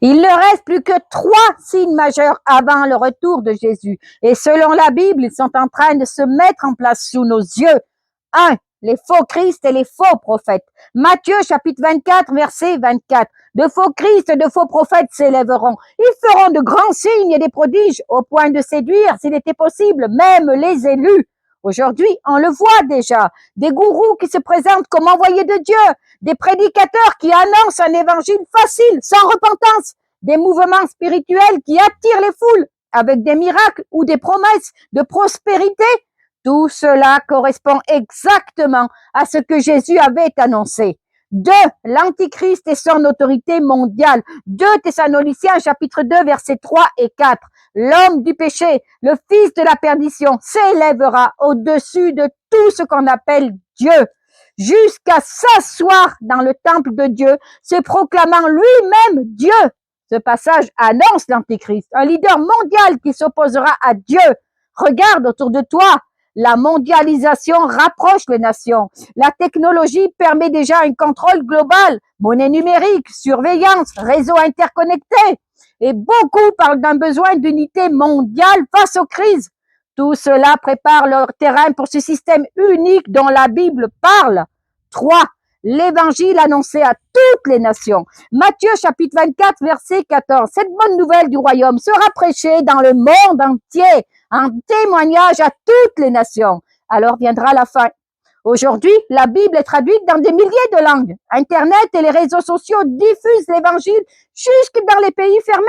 Il ne reste plus que 3 signes majeurs avant le retour de Jésus. Et selon la Bible, ils sont en train de se mettre en place sous nos yeux. 1. Les faux Christ et les faux prophètes. Matthieu chapitre 24, verset 24. De faux Christ et de faux prophètes s'élèveront. Ils feront de grands signes et des prodiges au point de séduire, s'il était possible, même les élus. Aujourd'hui, on le voit déjà. Des gourous qui se présentent comme envoyés de Dieu. Des prédicateurs qui annoncent un évangile facile, sans repentance. Des mouvements spirituels qui attirent les foules avec des miracles ou des promesses de prospérité. Tout cela correspond exactement à ce que Jésus avait annoncé. 2. L'Antichrist et son autorité mondiale. 2 Thessaloniciens chapitre 2 versets 3 et 4. L'homme du péché, le fils de la perdition, s'élèvera au-dessus de tout ce qu'on appelle Dieu, jusqu'à s'asseoir dans le temple de Dieu, se proclamant lui-même Dieu. Ce passage annonce l'Antichrist, un leader mondial qui s'opposera à Dieu. Regarde autour de toi. La mondialisation rapproche les nations. La technologie permet déjà un contrôle global, monnaie numérique, surveillance, réseaux interconnectés. Et beaucoup parlent d'un besoin d'unité mondiale face aux crises. Tout cela prépare leur terrain pour ce système unique dont la Bible parle. 3. L'évangile annoncé à toutes les nations. Matthieu chapitre 24 verset 14. Cette bonne nouvelle du royaume sera prêchée dans le monde entier, en témoignage à toutes les nations. Alors viendra la fin. Aujourd'hui, la Bible est traduite dans des milliers de langues. Internet et les réseaux sociaux diffusent l'évangile jusque dans les pays fermés.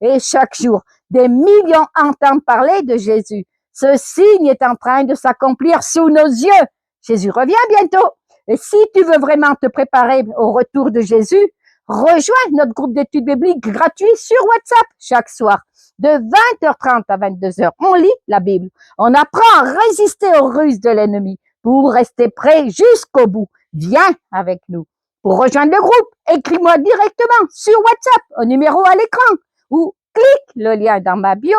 Et chaque jour, des millions entendent parler de Jésus. Ce signe est en train de s'accomplir sous nos yeux. Jésus revient bientôt. Et si tu veux vraiment te préparer au retour de Jésus, rejoins notre groupe d'études bibliques gratuit sur WhatsApp chaque soir. De 20h30 à 22h, on lit la Bible. On apprend à résister aux ruses de l'ennemi pour rester prêt jusqu'au bout. Viens avec nous. Pour rejoindre le groupe, écris-moi directement sur WhatsApp au numéro à l'écran ou clique le lien dans ma bio